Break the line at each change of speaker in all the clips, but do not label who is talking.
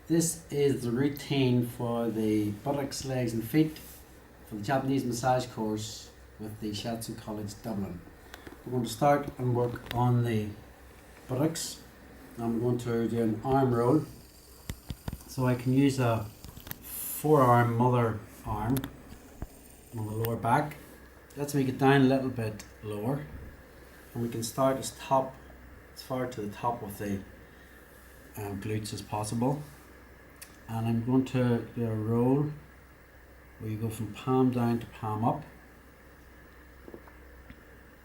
This is the routine for the buttocks, legs and feet for the Japanese massage course with the Shiatsu College Dublin. We're going to start and work on the buttocks. I'm going to do an arm roll. So I can use a forearm mother arm on the lower back. Let's make it down a little bit lower. And we can start as far to the top of the glutes as possible. And I'm going to do a roll where you go from palm down to palm up.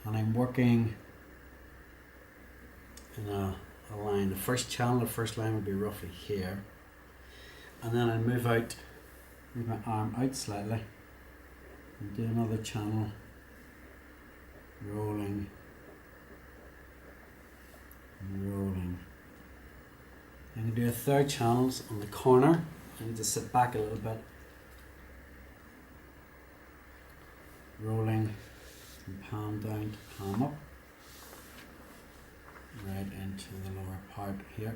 And I'm working in a line. The first line would be roughly here. And then I move my arm out slightly and do another channel, rolling and rolling. I'm going to do a third channel on the corner. I need to sit back a little bit. Rolling from palm down to palm up. Right into the lower part here.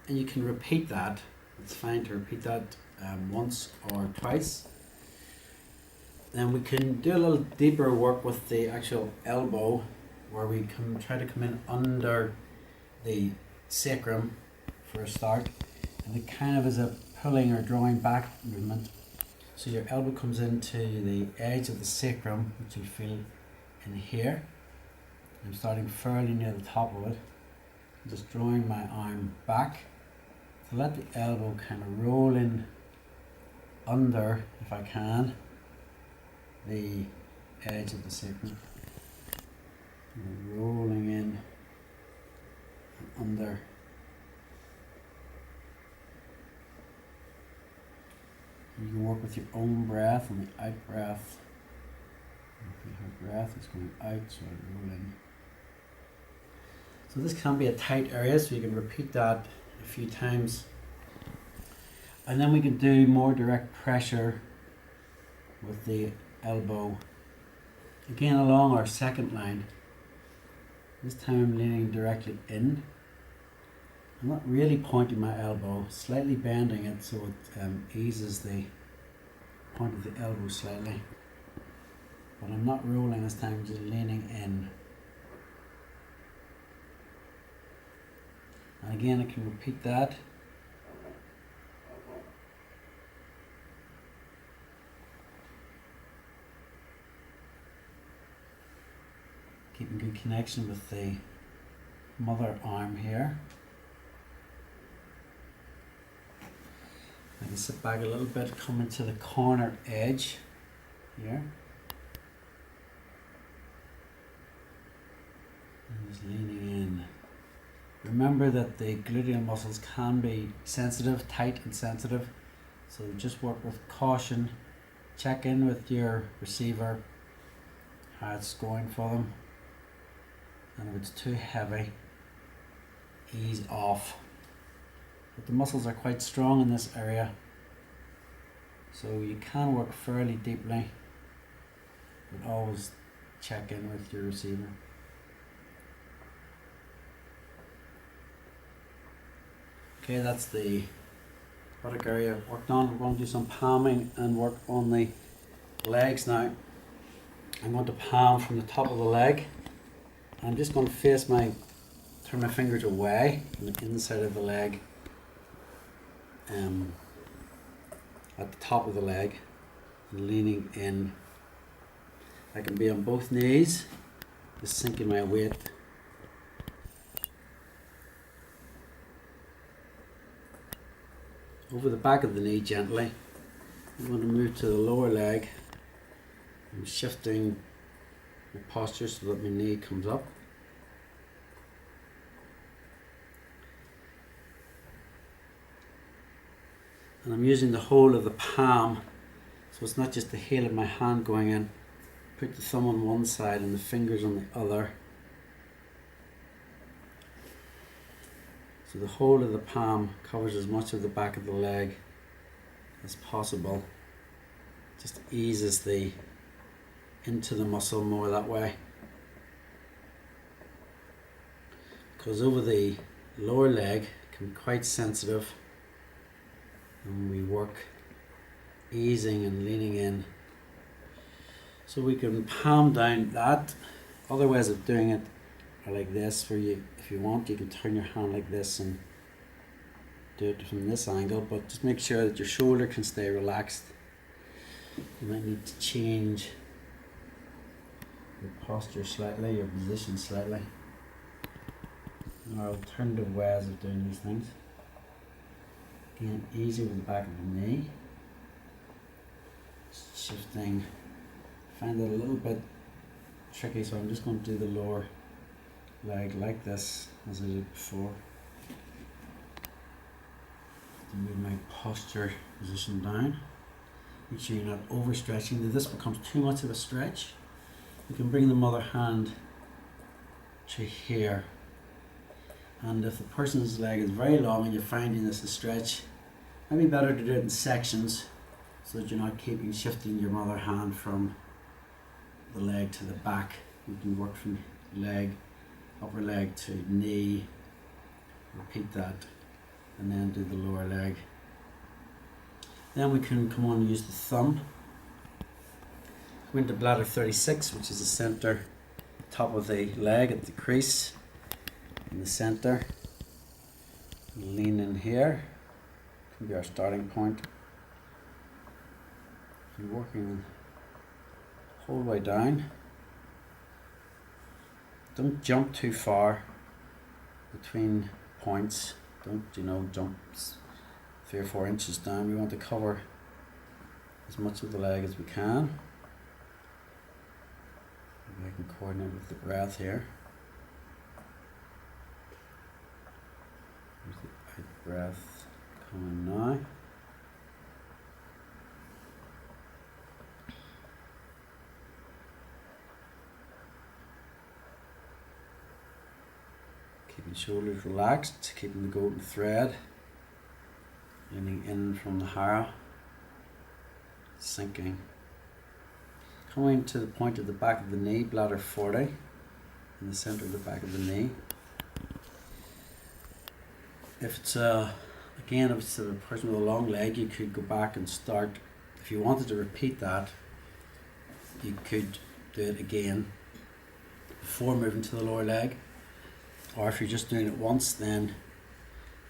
And you can repeat that. It's fine to repeat that once or twice. Then we can do a little deeper work with the actual elbow, where we can try to come in under the sacrum for a start, and it kind of is a pulling or drawing back movement. So your elbow comes into the edge of the sacrum, which you feel in here. I'm starting fairly near the top of it, just drawing my arm back to let the elbow kind of roll in under, if I can, the edge of the sacrum. And rolling in and under. You can work with your own breath and the out breath. Her breath is going out, so I roll in. So this can be a tight area, so you can repeat that a few times. And then we can do more direct pressure with the elbow. Again, along our second line. This time I'm leaning directly in. I'm not really pointing my elbow, slightly bending it so it eases the point of the elbow slightly. But I'm not rolling this time, just leaning in. And again, I can repeat that. Keeping good connection with the mother arm here. I can sit back a little bit, come into the corner edge here. And just leaning in. Remember that the gluteal muscles can be sensitive, tight and sensitive. So just work with caution. Check in with your receiver, how it's going for them. And if it's too heavy, ease off. But the muscles are quite strong in this area, so you can work fairly deeply, but always check in with your receiver. Okay, that's the buttock area worked on. We're going to do some palming and work on the legs now. I'm going to palm from the top of the leg. I'm just going to turn my fingers away from the inside of the leg, at the top of the leg, and leaning in. I can be on both knees, just sinking my weight. Over the back of the knee gently. I'm going to move to the lower leg. I'm shifting my posture so that my knee comes up. And I'm using the whole of the palm, so it's not just the heel of my hand going in. Put the thumb on one side and the fingers on the other. So the whole of the palm covers as much of the back of the leg as possible. Just eases into the muscle more that way. Goes over the lower leg, can be quite sensitive, and we work easing and leaning in. So we can palm down that. Other ways of doing it are like this, where you, if you want, you can turn your hand like this and do it from this angle, but just make sure that your shoulder can stay relaxed. You might need to change your posture slightly, your position slightly. There are alternative ways of doing these things. Again, easy with the back of the knee. Shifting. Find it a little bit tricky, so I'm just going to do the lower leg like this as I did before. To move my posture position down. Make sure you're not overstretching. If this becomes too much of a stretch, you can bring the mother hand to here. And if the person's leg is very long and you're finding this a stretch, it might be better to do it in sections so that you're not keeping shifting your mother hand from the leg to the back. You can work from leg, upper leg to knee, repeat that, and then do the lower leg. Then we can come on and use the thumb. Go into bladder 36, which is the center, top of the leg at the crease, in the center. Lean in here, can be our starting point. You're working the whole way down. Don't jump too far between points. Don't, jump 3 or 4 inches down. We want to cover as much of the leg as we can. Maybe I can coordinate with the breath here. There's the out breath coming now. Keeping shoulders relaxed, keeping the golden thread. Leaning in from the hara, sinking. Coming to the point of the back of the knee, bladder 40, in the center of the back of the knee. If it's a person with a long leg, you could go back and start. If you wanted to repeat that, you could do it again before moving to the lower leg. Or if you're just doing it once, then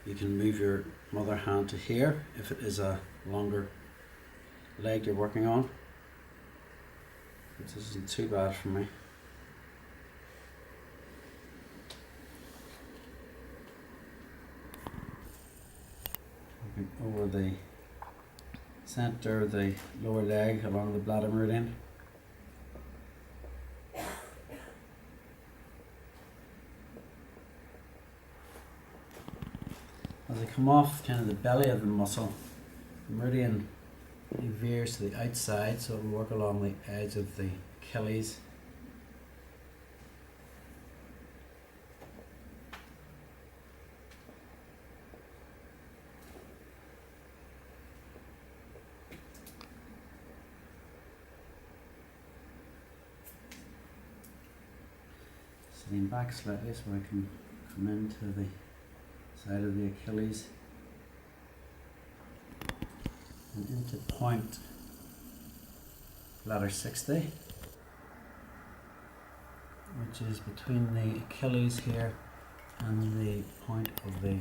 you can move your mother hand to here if it is a longer leg you're working on. This isn't too bad for me. Looking over the center of the lower leg along the bladder meridian. As I come off kind of the belly of the muscle, the meridian veers to the outside, so it will work along the edge of the Achilles. Sitting back slightly so I can come into the side of the Achilles and into point bladder 60, which is between the Achilles here and the point of the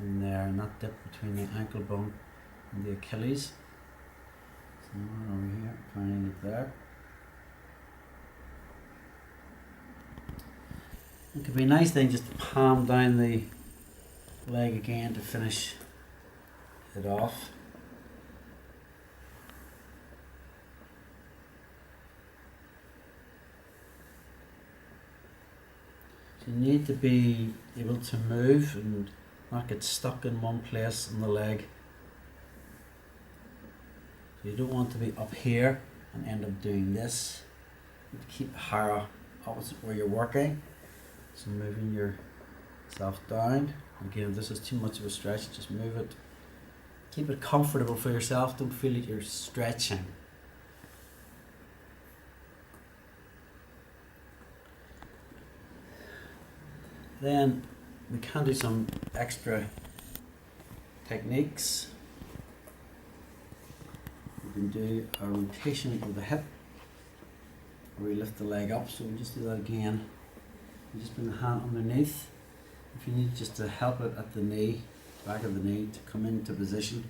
in there, and that dip between the ankle bone and the Achilles. So we're over here, finding it there. It could be a nice thing just to palm down the leg again to finish it off. So you need to be able to move and not get stuck in one place on the leg. So you don't want to be up here and end up doing this. You have to keep the hara opposite where you're working. So moving yourself down. Again, if this is too much of a stretch, just move it. Keep it comfortable for yourself. Don't feel like you're stretching. Then we can do some extra techniques. We can do a rotation of the hip, where we lift the leg up. So we'll just do that again. You just bring the hand underneath. If you need just to help it at the knee, back of the knee, to come into position.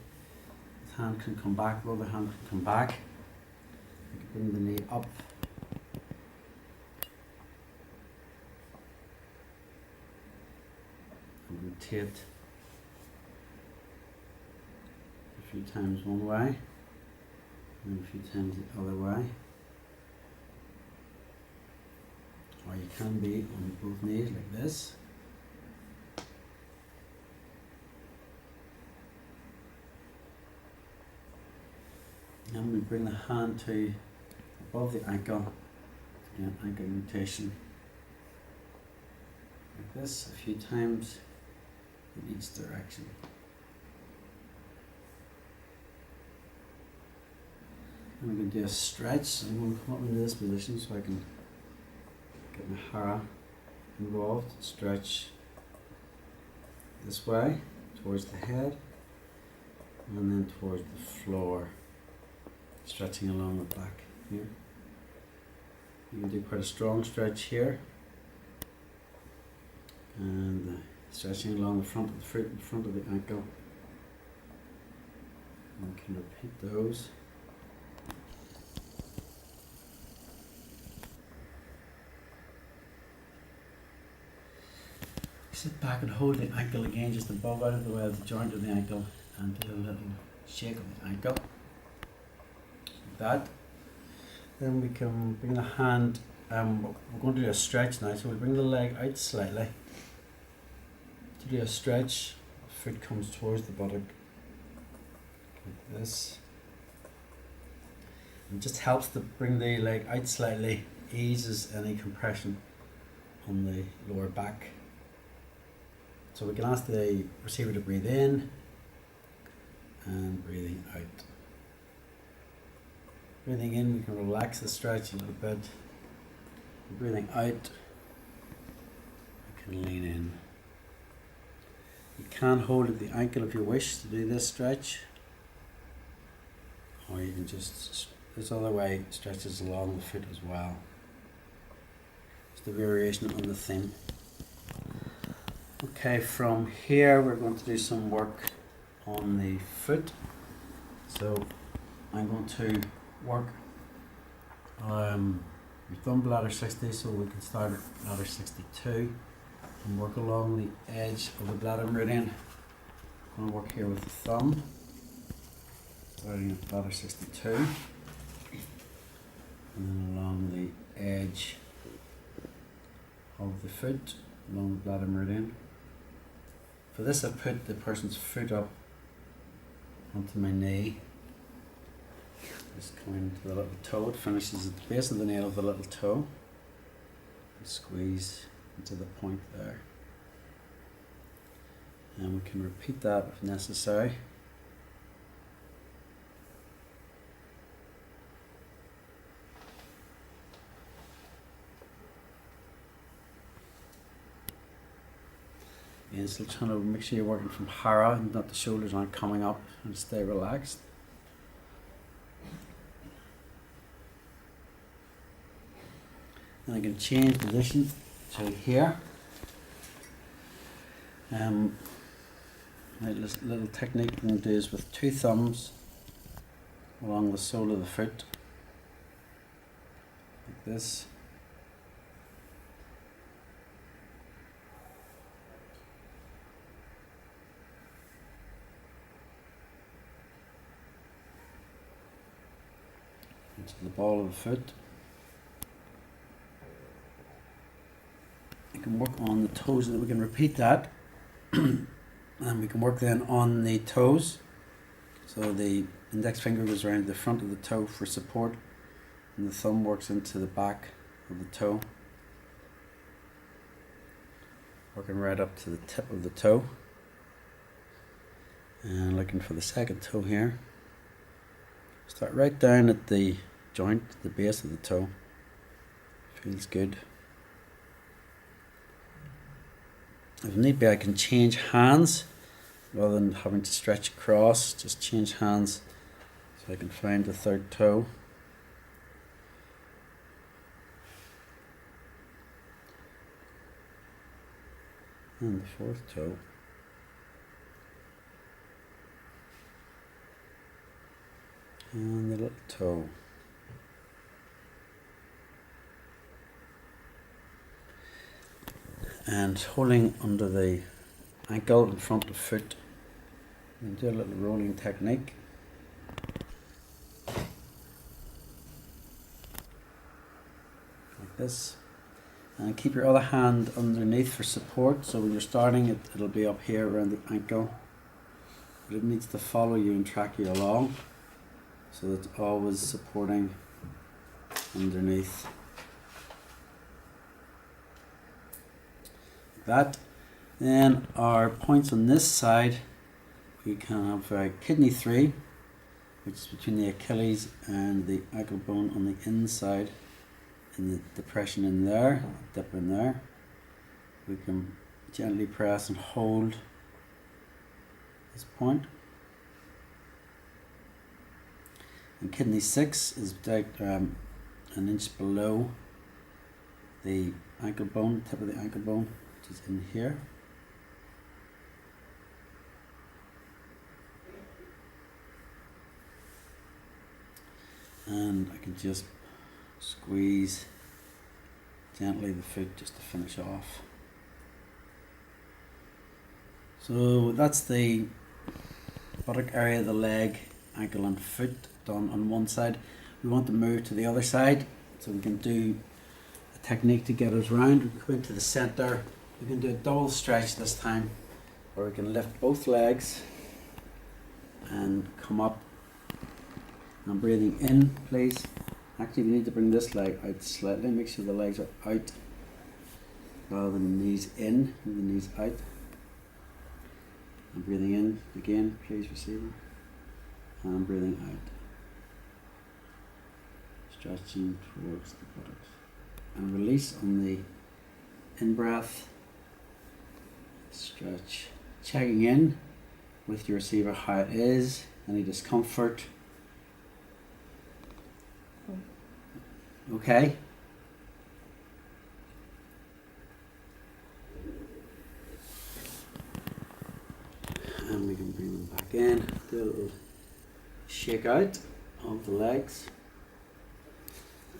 This hand can come back, the other hand can come back. You can bring the knee up. And rotate a few times one way, and a few times the other way. Or you can be on both knees like this. And we bring the hand to above the ankle, again, ankle rotation. Like this, a few times in each direction. And we can do a stretch. So I'm going to come up into this position so I can get my hara involved. Stretch this way towards the head and then towards the floor, stretching along the back here. You can do quite a strong stretch here, and stretching along the front of the foot, the front of the ankle. And we can repeat those. Sit back and hold the ankle again just above, out of the way of the joint of the ankle, and do a little shake of the ankle. Like that. Then we can bring the hand, we're going to do a stretch now, so we'll bring the leg out slightly. To do a stretch, the foot comes towards the buttock, like this. It just helps to bring the leg out slightly, eases any compression on the lower back. So we can ask the receiver to breathe in and breathing out. Breathing in, we can relax the stretch a little bit. Breathing out, we can lean in. You can hold at the ankle if you wish to do this stretch, or you can just, this other way stretches along the foot as well. It's the variation on the theme. Okay, from here we're going to do some work on the foot. So I'm going to work your thumb ladder 60, so we can start at ladder 62 and work along the edge of the bladder meridian. I'm going to work here with the thumb, starting at ladder 62, and then along the edge of the foot, along the bladder meridian. For this, I put the person's foot up onto my knee. Just coming to the little toe. It finishes at the base of the nail of the little toe. Squeeze into the point there. And we can repeat that if necessary. And still trying to make sure you're working from hara and that the shoulders aren't coming up, and stay relaxed. And I can change position to here. My little technique I'm going to do is with two thumbs along the sole of the foot, like this. Into the ball of the foot. You can work on the toes, and we can repeat that. And we can work then on the toes. So the index finger goes around the front of the toe for support, and the thumb works into the back of the toe, working right up to the tip of the toe. And looking for the second toe here. Start right down at the joint, the base of the toe. Feels good. If need be, I can change hands rather than having to stretch across, just change hands so I can find the third toe. And the fourth toe. And the little toe. And holding under the ankle in front of the foot, and do a little rolling technique. Like this. And keep your other hand underneath for support, so when you're starting it'll be up here around the ankle. But it needs to follow you and track you along, so it's always supporting underneath. Like that. Then our points on this side, we can have kidney 3, which is between the Achilles and the ankle bone on the inside, and the depression in there, dip in there. We can gently press and hold this point. And kidney 6 is an inch below the ankle bone, tip of the ankle bone, which is in here. And I can just squeeze gently the foot just to finish off. So that's the buttock area, the leg, ankle and foot done on one side. We want to move to the other side, so we can do a technique to get us round. We go into the center. We can do a double stretch this time, where we can lift both legs and come up. I'm breathing in, please. Actually, we need to bring this leg out slightly. Make sure the legs are out rather than the knees in and the knees out. I'm breathing in again, please, receiver. And I'm breathing out. Stretching towards the buttocks. And release on the in breath. Stretch. Checking in with your receiver how it is, any discomfort. Okay. And we can bring them back in. Do a little shake out of the legs.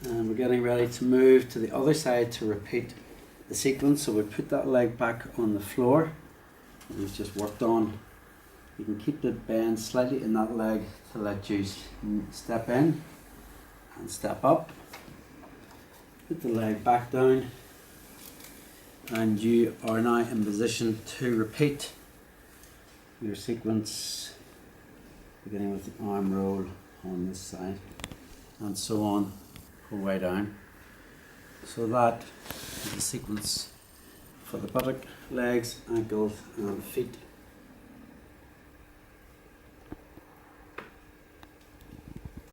And we're getting ready to move to the other side to repeat the sequence. So we put that leg back on the floor. We've just worked on. You can keep the bend slightly in that leg to let you step in and step up. Put the leg back down, and you are now in position to repeat your sequence, beginning with the arm roll on this side and so on, go way down. So that is the sequence for the buttock, legs, ankles and feet.